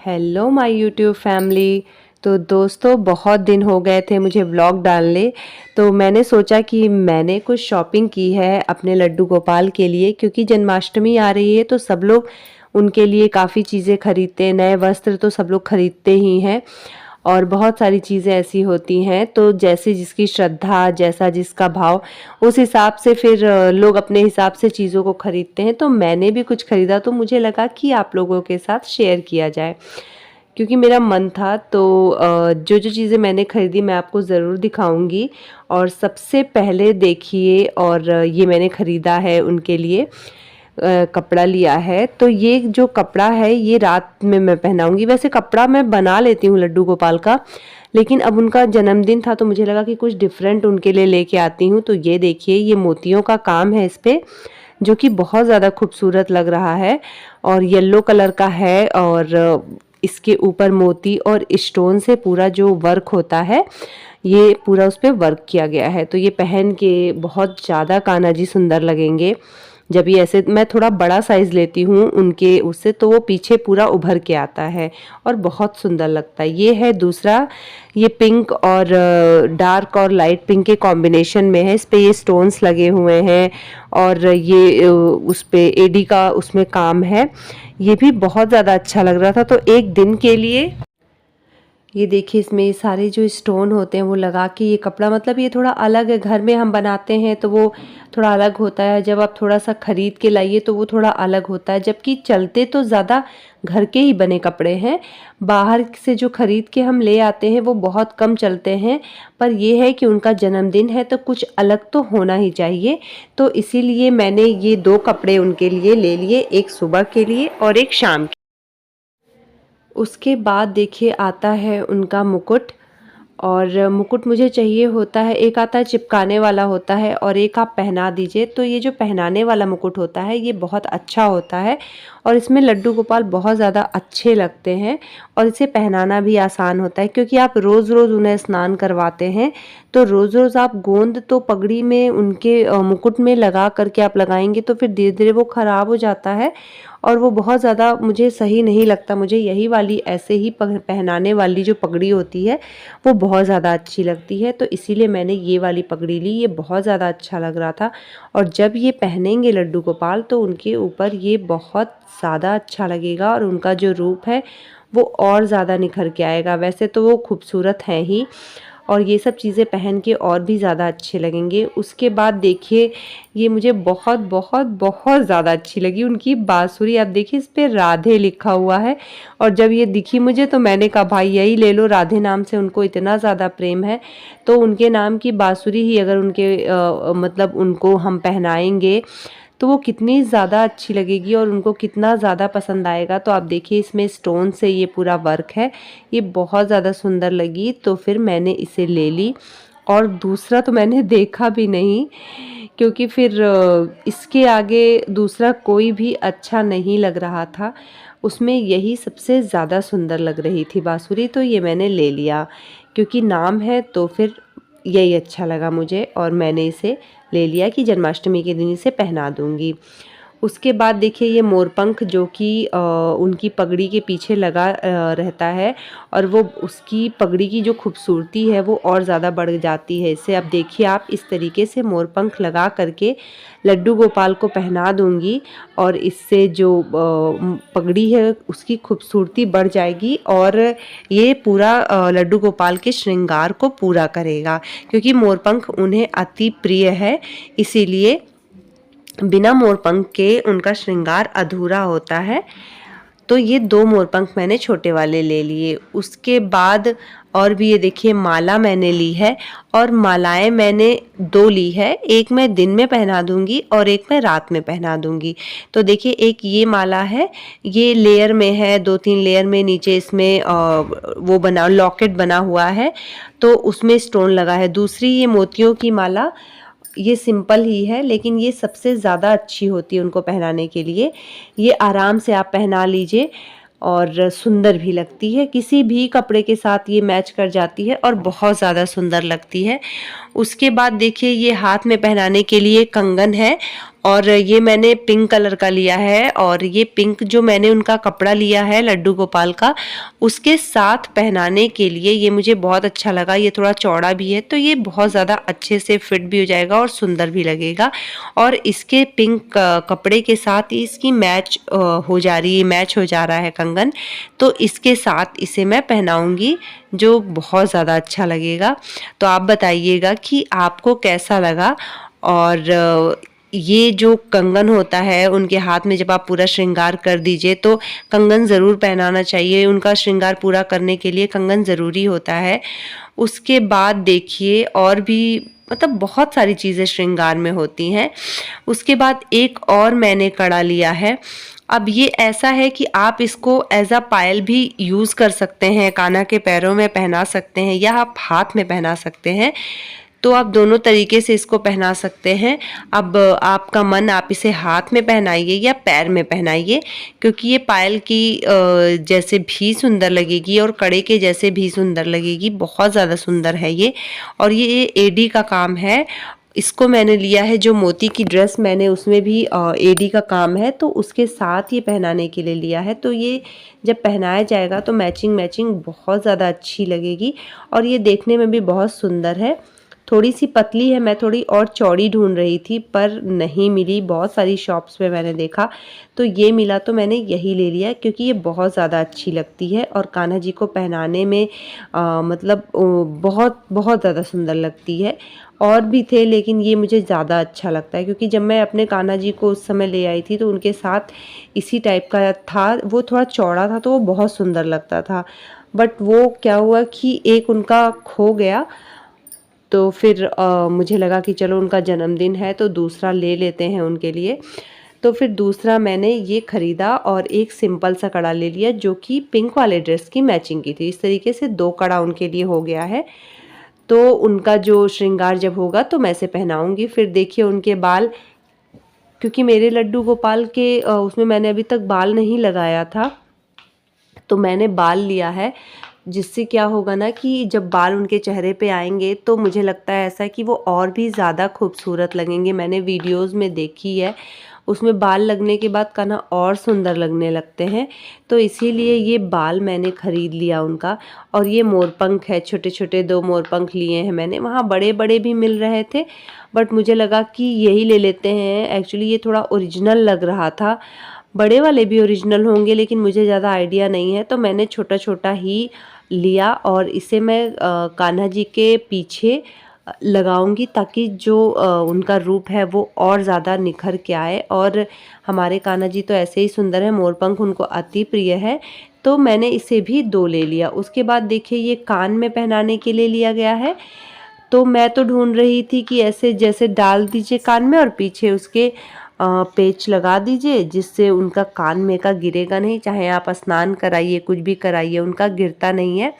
Hello my YouTube family. तो दोस्तों बहुत दिन हो गए थे मुझे व्लॉग डालने, तो मैंने सोचा कि मैंने कुछ शॉपिंग की है अपने लड्डू गोपाल के लिए, क्योंकि जन्माष्टमी आ रही है तो सब लोग उनके लिए काफ़ी चीज़ें खरीदते हैं। नए वस्त्र तो सब लोग खरीदते ही हैं और बहुत सारी चीज़ें ऐसी होती हैं, तो जैसे जिसकी श्रद्धा, जैसा जिसका भाव, उस हिसाब से फिर लोग अपने हिसाब से चीज़ों को खरीदते हैं। तो मैंने भी कुछ खरीदा, तो मुझे लगा कि आप लोगों के साथ शेयर किया जाए, क्योंकि मेरा मन था। तो जो जो चीज़ें मैंने खरीदी मैं आपको ज़रूर दिखाऊंगी। और सबसे पहले देखिए, और ये मैंने ख़रीदा है उनके लिए कपड़ा लिया है। तो ये जो कपड़ा है ये रात में मैं पहनाऊंगी। वैसे कपड़ा मैं बना लेती हूँ लड्डू गोपाल का, लेकिन अब उनका जन्मदिन था तो मुझे लगा कि कुछ डिफरेंट उनके लिए लेके आती हूँ। तो ये देखिए, ये मोतियों का काम है इस पे, जो कि बहुत ज़्यादा खूबसूरत लग रहा है और येलो कलर का है। और इसके ऊपर मोती और स्टोन से पूरा जो वर्क होता है, ये पूरा उस पर वर्क किया गया है। तो ये पहन के बहुत ज़्यादा कान्हा जी सुंदर लगेंगे। जब ये ऐसे, मैं थोड़ा बड़ा साइज़ लेती हूँ उनके उससे, तो वो पीछे पूरा उभर के आता है और बहुत सुंदर लगता है। ये है दूसरा, ये पिंक और डार्क और लाइट पिंक के कॉम्बिनेशन में है। इस पे ये स्टोन्स लगे हुए हैं और ये उस पे एडी का उसमें काम है। ये भी बहुत ज़्यादा अच्छा लग रहा था। तो एक दिन के लिए ये देखिए, इसमें ये सारे जो स्टोन होते हैं वो लगा के ये कपड़ा, मतलब ये थोड़ा अलग है। घर में हम बनाते हैं तो वो थोड़ा अलग होता है, जब आप थोड़ा सा खरीद के लाइए तो वो थोड़ा अलग होता है। जबकि चलते तो ज़्यादा घर के ही बने कपड़े हैं, बाहर से जो खरीद के हम ले आते हैं वो बहुत कम चलते हैं। पर ये है कि उनका जन्मदिन है तो कुछ अलग तो होना ही चाहिए। तो इसीलिए मैंने ये दो कपड़े उनके लिए ले लिए, एक सुबह के लिए और एक शाम के। उसके बाद देखिए आता है उनका मुकुट। और मुकुट मुझे चाहिए होता है, एक आता है चिपकाने वाला होता है और एक आप पहना दीजिए। तो ये जो पहनाने वाला मुकुट होता है ये बहुत अच्छा होता है और इसमें लड्डू गोपाल बहुत ज़्यादा अच्छे लगते हैं। और इसे पहनाना भी आसान होता है, क्योंकि आप रोज़ रोज़ उन्हें स्नान करवाते हैं। तो रोज़ रोज़ आप गोंद तो पगड़ी में उनके मुकुट में लगा करके आप लगाएंगे तो फिर धीरे धीरे वो ख़राब हो जाता है और वो बहुत ज़्यादा मुझे सही नहीं लगता। मुझे यही वाली ऐसे ही पहनाने वाली जो पगड़ी होती है वो बहुत ज़्यादा अच्छी लगती है। तो इसीलिए मैंने ये वाली पगड़ी ली, ये बहुत ज़्यादा अच्छा लग रहा था। और जब ये पहनेंगे लड्डू गोपाल तो उनके ऊपर ये बहुत ज़्यादा अच्छा लगेगा और उनका जो रूप है वो और ज़्यादा निखर के आएगा। वैसे तो वो खूबसूरत हैं ही, और ये सब चीज़ें पहन के और भी ज़्यादा अच्छे लगेंगे। उसके बाद देखिए, ये मुझे बहुत बहुत बहुत ज़्यादा अच्छी लगी उनकी बाँसुरी। आप देखिए, इस पे राधे लिखा हुआ है और जब ये दिखी मुझे तो मैंने कहा भाई यही ले लो। राधे नाम से उनको इतना ज़्यादा प्रेम है, तो उनके नाम की बाँसुरी ही अगर उनके मतलब उनको हम पहनाएंगे तो वो कितनी ज़्यादा अच्छी लगेगी और उनको कितना ज़्यादा पसंद आएगा। तो आप देखिए, इसमें स्टोन से ये पूरा वर्क है, ये बहुत ज़्यादा सुंदर लगी। तो फिर मैंने इसे ले ली और दूसरा तो मैंने देखा भी नहीं, क्योंकि फिर इसके आगे दूसरा कोई भी अच्छा नहीं लग रहा था। उसमें यही सबसे ज़्यादा सुंदर लग रही थी बाँसुरी, तो ये मैंने ले लिया क्योंकि नाम है तो फिर यही अच्छा लगा मुझे और मैंने इसे ले लिया कि जन्माष्टमी के दिन इसे पहना दूंगी। उसके बाद देखिए, ये मोरपंख जो कि उनकी पगड़ी के पीछे लगा रहता है और वो उसकी पगड़ी की जो खूबसूरती है वो और ज़्यादा बढ़ जाती है इससे। अब देखिए, आप इस तरीके से मोरपंख लगा करके लड्डू गोपाल को पहना दूंगी और इससे जो पगड़ी है उसकी खूबसूरती बढ़ जाएगी और ये पूरा लड्डू गोपाल के श्रृंगार को पूरा करेगा, क्योंकि मोरपंख उन्हें अति प्रिय है। इसीलिए बिना मोरपंख के उनका श्रृंगार अधूरा होता है। तो ये दो मोरपंख मैंने छोटे वाले ले लिए। उसके बाद और भी ये देखिए, माला मैंने ली है और मालाएं मैंने दो ली है, एक मैं दिन में पहना दूंगी और एक मैं रात में पहना दूंगी। तो देखिए, एक ये माला है, ये लेयर में है, 2-3 लेयर में। नीचे इसमें वो बना लॉकेट बना हुआ है तो उसमें स्टोन लगा है। दूसरी ये मोतियों की माला, ये सिंपल ही है लेकिन ये सबसे ज़्यादा अच्छी होती है उनको पहनाने के लिए। ये आराम से आप पहना लीजिए और सुंदर भी लगती है, किसी भी कपड़े के साथ ये मैच कर जाती है और बहुत ज़्यादा सुंदर लगती है। उसके बाद देखिए, ये हाथ में पहनाने के लिए कंगन है और ये मैंने पिंक कलर का लिया है, और ये पिंक जो मैंने उनका कपड़ा लिया है लड्डू गोपाल का, उसके साथ पहनाने के लिए ये मुझे बहुत अच्छा लगा। ये थोड़ा चौड़ा भी है तो ये बहुत ज़्यादा अच्छे से फिट भी हो जाएगा और सुंदर भी लगेगा। और इसके पिंक कपड़े के साथ ही इसकी मैच हो जा रहा है कंगन, तो इसके साथ इसे मैं पहनाऊंगी, जो बहुत ज़्यादा अच्छा लगेगा। तो आप बताइएगा कि आपको कैसा लगा। और ये जो कंगन होता है उनके हाथ में जब आप पूरा श्रृंगार कर दीजिए तो कंगन ज़रूर पहनाना चाहिए। उनका श्रृंगार पूरा करने के लिए कंगन ज़रूरी होता है। उसके बाद देखिए और भी मतलब बहुत सारी चीज़ें श्रृंगार में होती हैं। उसके बाद एक और मैंने कड़ा लिया है। अब ये ऐसा है कि आप इसको एज अ पायल भी यूज़ कर सकते हैं, कान्हा के पैरों में पहना सकते हैं या आप हाथ में पहना सकते हैं। तो आप दोनों तरीके से इसको पहना सकते हैं। अब आपका मन, आप इसे हाथ में पहनाइए या पैर में पहनाइए, क्योंकि ये पायल की जैसे भी सुंदर लगेगी और कड़े के जैसे भी सुंदर लगेगी। बहुत ज़्यादा सुंदर है ये। और ये एडी का काम है। इसको मैंने लिया है, जो मोती की ड्रेस मैंने उसमें भी एडी का काम है, तो उसके साथ ये पहनाने के लिए लिया है। तो ये जब पहनाया जाएगा तो मैचिंग मैचिंग बहुत ज़्यादा अच्छी लगेगी और ये देखने में भी बहुत सुंदर है। थोड़ी सी पतली है, मैं थोड़ी और चौड़ी ढूंढ रही थी पर नहीं मिली। बहुत सारी शॉप्स पे मैंने देखा तो ये मिला, तो मैंने यही ले लिया क्योंकि ये बहुत ज़्यादा अच्छी लगती है और कान्हा जी को पहनाने में मतलब बहुत बहुत ज़्यादा सुंदर लगती है। और भी थे लेकिन ये मुझे ज़्यादा अच्छा लगता है, क्योंकि जब मैं अपने कान्हा जी को उस समय ले आई थी तो उनके साथ इसी टाइप का था। वो थोड़ा चौड़ा था तो वो बहुत सुंदर लगता था, बट वो क्या हुआ कि एक उनका खो गया। तो फिर मुझे लगा कि चलो उनका जन्मदिन है तो दूसरा ले लेते हैं उनके लिए। तो फिर दूसरा मैंने ये ख़रीदा और एक सिंपल सा कड़ा ले लिया जो कि पिंक वाले ड्रेस की मैचिंग की थी। इस तरीके से 2 कड़ा उनके लिए हो गया है। तो उनका जो श्रृंगार जब होगा तो मैं इसे पहनाऊँगी। फिर देखिए उनके बाल, क्योंकि मेरे लड्डू गोपाल के उसमें मैंने अभी तक बाल नहीं लगाया था, तो मैंने बाल लिया है। जिससे क्या होगा ना कि जब बाल उनके चेहरे पे आएंगे तो मुझे लगता है ऐसा कि वो और भी ज़्यादा खूबसूरत लगेंगे। मैंने वीडियोस में देखी है, उसमें बाल लगने के बाद कान्हा और सुंदर लगने लगते हैं। तो इसीलिए ये बाल मैंने ख़रीद लिया उनका। और ये मोरपंख है, छोटे छोटे 2 मोरपंख लिए हैं मैंने। वहाँ बड़े बड़े भी मिल रहे थे बट मुझे लगा कि यही ले लेते हैं। एक्चुअली ये थोड़ा ओरिजिनल लग रहा था। बड़े वाले भी ओरिजिनल होंगे लेकिन मुझे ज़्यादा आइडिया नहीं है, तो मैंने छोटा छोटा ही लिया और इसे मैं कान्हा जी के पीछे लगाऊंगी ताकि जो उनका रूप है वो और ज़्यादा निखर के आए। और हमारे कान्हा जी तो ऐसे ही सुंदर है, मोरपंख उनको अति प्रिय है, तो मैंने इसे भी 2 ले लिया। उसके बाद देखिए ये कान में पहनाने के लिए लिया गया है। तो मैं तो ढूंढ रही थी कि ऐसे जैसे डाल दीजिए कान में और पीछे उसके पेच लगा दीजिए, जिससे उनका कान में का गिरेगा नहीं। चाहे आप स्नान कराइए, कुछ भी कराइए, उनका गिरता नहीं है।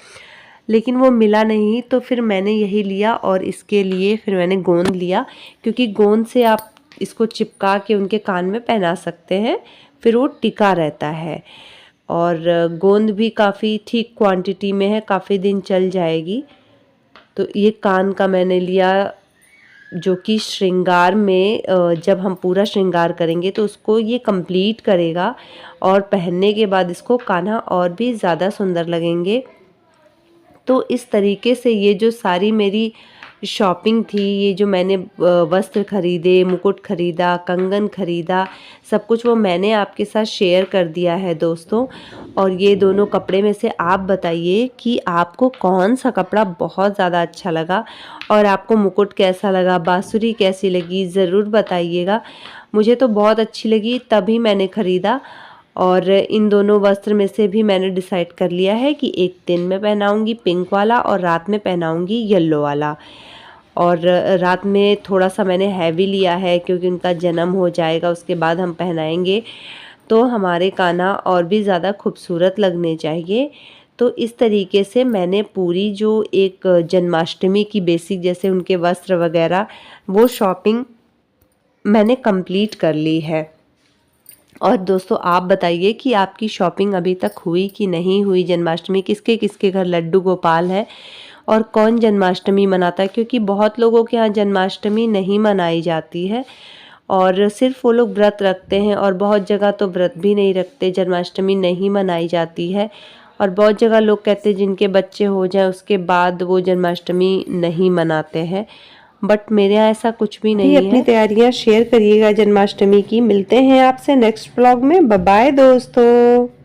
लेकिन वो मिला नहीं, तो फिर मैंने यही लिया। और इसके लिए फिर मैंने गोंद लिया, क्योंकि गोंद से आप इसको चिपका के उनके कान में पहना सकते हैं, फिर वो टिका रहता है। और गोंद भी काफ़ी ठीक क्वांटिटी में है, काफ़ी दिन चल जाएगी। तो ये कान का मैंने लिया, जो कि श्रृंगार में जब हम पूरा श्रृंगार करेंगे तो उसको ये कंप्लीट करेगा और पहनने के बाद इसको कान्हा और भी ज़्यादा सुंदर लगेंगे। तो इस तरीके से ये जो सारी मेरी शॉपिंग थी, ये जो मैंने वस्त्र खरीदे, मुकुट खरीदा, कंगन खरीदा, सब कुछ वो मैंने आपके साथ शेयर कर दिया है दोस्तों। और ये दोनों कपड़े में से आप बताइए कि आपको कौन सा कपड़ा बहुत ज़्यादा अच्छा लगा और आपको मुकुट कैसा लगा, बांसुरी कैसी लगी, ज़रूर बताइएगा। मुझे तो बहुत अच्छी लगी, तभी मैंने ख़रीदा। और इन दोनों वस्त्र में से भी मैंने डिसाइड कर लिया है कि एक दिन में पहनाऊंगी पिंक वाला और रात में पहनाऊंगी येलो वाला। और रात में थोड़ा सा मैंने हैवी लिया है क्योंकि उनका जन्म हो जाएगा, उसके बाद हम पहनाएंगे तो हमारे कान्हा और भी ज़्यादा खूबसूरत लगने चाहिए। तो इस तरीके से मैंने पूरी जो एक जन्माष्टमी की बेसिक जैसे उनके वस्त्र वगैरह वो शॉपिंग मैंने कंप्लीट कर ली है। और दोस्तों आप बताइए कि आपकी शॉपिंग अभी तक हुई कि नहीं हुई। जन्माष्टमी किसके किसके घर लड्डू गोपाल है और कौन जन्माष्टमी मनाता है, क्योंकि बहुत लोगों के यहाँ जन्माष्टमी नहीं मनाई जाती है। और सिर्फ वो लोग व्रत रखते हैं और बहुत जगह तो व्रत भी नहीं रखते, जन्माष्टमी नहीं मनाई जाती है। और बहुत जगह लोग कहते हैं जिनके बच्चे हो जाए उसके बाद वो जन्माष्टमी नहीं मनाते हैं, बट मेरे यहाँ ऐसा कुछ भी नहीं है। अपनी तैयारियां शेयर करिएगा जन्माष्टमी की। मिलते हैं आपसे नेक्स्ट व्लॉग में। बाय बाय दोस्तों।